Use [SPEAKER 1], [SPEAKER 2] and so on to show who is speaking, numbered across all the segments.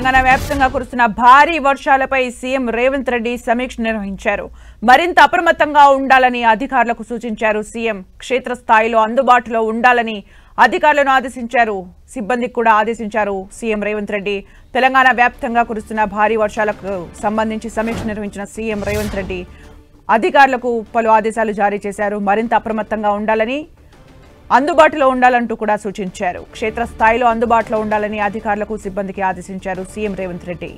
[SPEAKER 1] తెలంగాణ వ్యాప్తంగా కురుస్తున్న భారీ వర్షాలపై సీఎం రేవంత్ రెడ్డి సమీక్ష నిర్వహించారు. మరింత అప్రమత్తంగా ఉండాలని అధికారులకు సూచించారు. సీఎం క్షేత్రస్థాయిలో అందుబాటులో ఉండాలని అధికారులను ఆదేశించారు. సిబ్బందికి కూడా ఆదేశించారు సీఎం రేవంత్ రెడ్డి. తెలంగాణ వ్యాప్తంగా కురుస్తున్న భారీ వర్షాలకు సంబంధించి సమీక్ష నిర్వహించిన సీఎం రేవంత్ రెడ్డి అధికారులకు పలు ఆదేశాలు జారీ చేశారు. మరింత అప్రమత్తంగా ఉండాలని, అందుబాటులో ఉండాలంటూ కూడా సూచించారు. క్షేత్రస్థాయిలో అందుబాటులో ఉండాలని అధికారులకు సిబ్బందికి ఆదేశించారు సీఎం రేవంత్ రెడ్డి.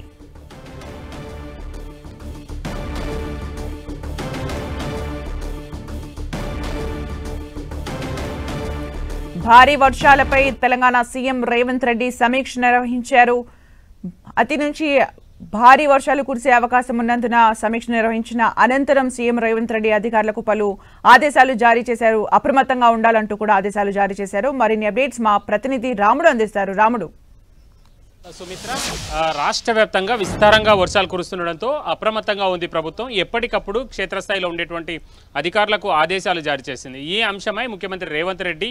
[SPEAKER 1] భారీ వర్షాలపై తెలంగాణ సీఎం రేవంత్ రెడ్డి సమీక్ష నిర్వహించారు. అతి నుంచి భారీ వర్షాలు కురిసే అవకాశం ఉన్నందున సమీక్ష నిర్వహించిన అనంతరం సీఎం రేవంత్ రెడ్డి అధికారులకు పలు ఆదేశాలు జారీ చేశారు. అప్రమత్తంగా ఉండాలంటూ కూడా ఆదేశాలు జారీ చేశారు. మరిన్ని అప్డేట్స్ మా ప్రతినిధి రాముడు అందిస్తారు. రాముడు.
[SPEAKER 2] సుమిత్ర, రాష్ట్ర వ్యాప్తంగా విస్తారంగా వర్షాలు కురుస్తుండటంతో అప్రమత్తంగా ఉంది ప్రభుత్వం. ఎప్పటికప్పుడు క్షేత్రస్థాయిలో ఉండేటువంటి అధికారులకు ఆదేశాలు జారీ చేసింది. ఈ అంశమై ముఖ్యమంత్రి రేవంత్ రెడ్డి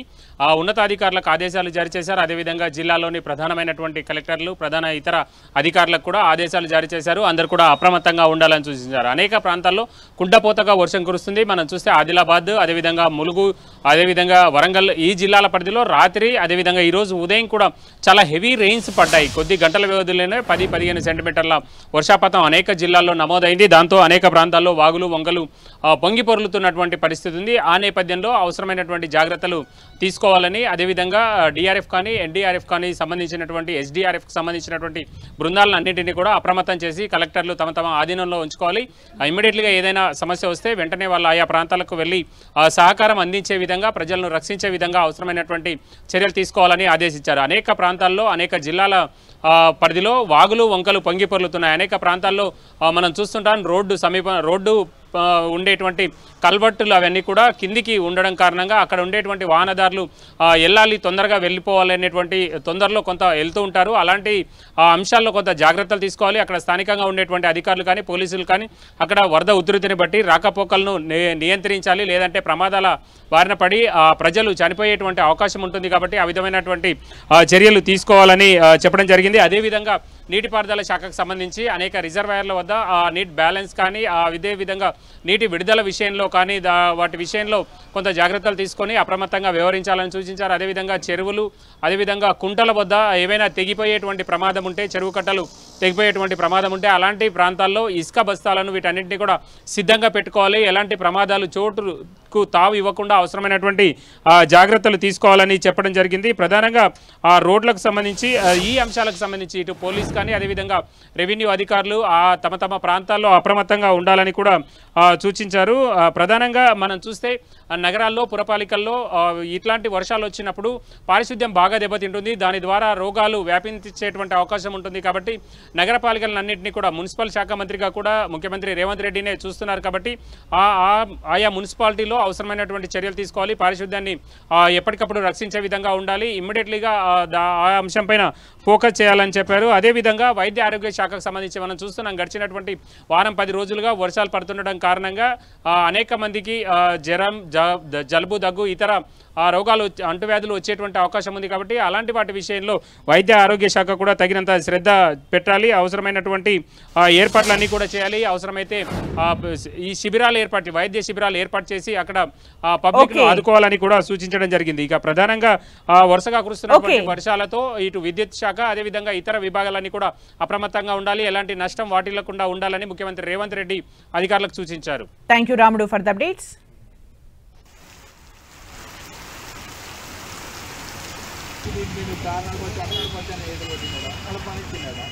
[SPEAKER 2] ఉన్నతాధికారులకు ఆదేశాలు జారీ చేశారు. అదేవిధంగా జిల్లాలోని ప్రధానమైనటువంటి కలెక్టర్లు, ప్రధాన ఇతర అధికారులకు కూడా ఆదేశాలు జారీ చేశారు. అందరూ కూడా అప్రమత్తంగా ఉండాలని సూచించారు. అనేక ప్రాంతాల్లో కుండపోతగా వర్షం కురుస్తుంది. మనం చూస్తే ఆదిలాబాద్, అదేవిధంగా ములుగు, అదేవిధంగా వరంగల్, ఈ జిల్లాల పరిధిలో రాత్రి, అదేవిధంగా ఈరోజు ఉదయం కూడా చాలా హెవీ రెయిన్స్ పడ్డాయి. కొద్ది గంటల వ్యవధిలోనే 10-15 సెంటీమీటర్ల వర్షపాతం అనేక జిల్లాల్లో నమోదైంది. దాంతో అనేక ప్రాంతాల్లో వాగులు, వంగలు పొంగి పొర్లుతున్నటువంటి పరిస్థితి ఉంది. ఆ నేపథ్యంలో అవసరమైనటువంటి జాగ్రత్తలు తీసుకోవాలని, అదేవిధంగా డిఆర్ఎఫ్ కానీ, ఎన్డీఆర్ఎఫ్ కానీ సంబంధించినటువంటి ఎస్డీఆర్ఎఫ్కి సంబంధించినటువంటి బృందాలను అన్నింటినీ కూడా అప్రమత్తం చేసి కలెక్టర్లు తమ తమ ఆధీనంలో ఉంచుకోవాలి. ఇమ్మీడియట్గా ఏదైనా సమస్య వస్తే వెంటనే వాళ్ళు ఆయా ప్రాంతాలకు వెళ్ళి సహకారం అందించే విధంగా, ప్రజలను రక్షించే విధంగా అవసరమైనటువంటి చర్యలు తీసుకోవాలని ఆదేశించారు. అనేక ప్రాంతాల్లో, అనేక జిల్లాల పరిధిలో వాగులు, వంకలు పొంగి పొర్లుతున్నాయి. అనేక ప్రాంతాల్లో మనం చూస్తుంటాం రోడ్డు ఉండేటువంటి కల్వర్టులు అవన్నీ కూడా కిందికి ఉండడం కారణంగా అక్కడ ఉండేటువంటి వాహనదారులు వెళ్ళాలి, తొందరగా వెళ్ళిపోవాలనేటువంటి తొందరలో కొంత వెళ్తూ ఉంటారు. అలాంటి అంశాల్లో కొంత జాగ్రత్తలు తీసుకోవాలి. అక్కడ స్థానికంగా ఉండేటువంటి అధికారులు కానీ, పోలీసులు కానీ అక్కడ వరద ఉధృతిని బట్టి రాకపోకలను నియంత్రించాలి. లేదంటే ప్రమాదాల బారిన పడి ప్రజలు చనిపోయేటువంటి అవకాశం ఉంటుంది. కాబట్టి ఆ విధమైనటువంటి చర్యలు తీసుకోవాలని చెప్పడం జరిగింది. అదేవిధంగా నీటిపారుదల శాఖకు సంబంధించి అనేక రిజర్వాయర్ల వద్ద నీటి బ్యాలెన్స్ కానీ, అదే విధంగా నీటి విడుదల విషయంలో కానీ వాటి విషయంలో కొంత జాగ్రత్తలు తీసుకొని అప్రమత్తంగా వ్యవహరించాలని సూచించారు. అదేవిధంగా చెరువులు, అదేవిధంగా కుంటల వద్ద ఏవైనా తెగిపోయేటువంటి ప్రమాదం ఉంటే, చెరువు కట్టలు తెగిపోయేటువంటి ప్రమాదం ఉంటే అలాంటి ప్రాంతాల్లో ఇసుక బస్తాలను వీటన్నింటినీ కూడా సిద్ధంగా పెట్టుకోవాలి. ఎలాంటి ప్రమాదాలు చోటుకు తావు ఇవ్వకుండా అవసరమైనటువంటి జాగ్రత్తలు తీసుకోవాలని చెప్పడం జరిగింది. ప్రధానంగా రోడ్లకు సంబంధించి, ఈ అంశాలకు సంబంధించి ఇటు పోలీస్ కానీ, అదేవిధంగా రెవెన్యూ అధికారులు తమ తమ ప్రాంతాల్లో అప్రమత్తంగా ఉండాలని కూడా సూచించారు. ప్రధానంగా మనం చూస్తే నగరాల్లో, పురపాలికల్లో ఇట్లాంటి వర్షాలు వచ్చినప్పుడు పారిశుద్ధ్యం బాగా దెబ్బతింటుంది. దాని ద్వారా రోగాలు వ్యాపించేటువంటి అవకాశం ఉంటుంది. కాబట్టి నగరపాలికలన్నింటినీ కూడా మున్సిపల్ శాఖ మంత్రిగా కూడా ముఖ్యమంత్రి రేవంత్ రెడ్డినే చూస్తున్నారు. కాబట్టి ఆయా మున్సిపాలిటీలో అవసరమైనటువంటి చర్యలు తీసుకోవాలి. పారిశుద్ధ్యాన్ని ఎప్పటికప్పుడు రక్షించే విధంగా ఉండాలి. ఇమ్మీడియట్లీగా ఆ అంశంపైన ఫోకస్ చేయాలని చెప్పారు. అదేవిధంగా వైద్య ఆరోగ్య శాఖకు సంబంధించి మనం చూస్తున్నాం, గడిచినటువంటి వారం 10 రోజులుగా వర్షాలు పడుతుండడం కారణంగా అనేక మందికి జ్వరం, జలుబు, దగ్గు, ఇతర రోగాలు, అంటువ్యాధులు వచ్చేటువంటి అవకాశం ఉంది. కాబట్టి అలాంటి వాటి విషయంలో వైద్య ఆరోగ్య శాఖ కూడా తగినంత శ్రద్ధ పెట్టాలి. అవసరమైనటువంటి ఏర్పాట్లన్నీ కూడా చేయాలి. అవసరమైతే ఈ వైద్య శిబిరాలు ఏర్పాటు చేసి అక్కడ పబ్లిక్ ఆదుకోవాలని కూడా సూచించడం జరిగింది. ఇక ప్రధానంగా వరుసగా కురుస్తున్నటువంటి వర్షాలతో ఇటు విద్యుత్ శాఖ, అదేవిధంగా ఇతర విభాగాలన్నీ కూడా అప్రమత్తంగా ఉండాలి. ఎలాంటి నష్టం వాటిల్లకుండా ఉండాలని ముఖ్యమంత్రి రేవంత్ రెడ్డి అధికారులకు సూచించారు.
[SPEAKER 1] థ్యాంక్ యూ రాముడు ఫర్ ద అప్డేట్స్.
[SPEAKER 3] కారణాలు వచ్చి అక్కడ వచ్చి ఏదో కొట్టినాడా అలా పని ఇచ్చినాడా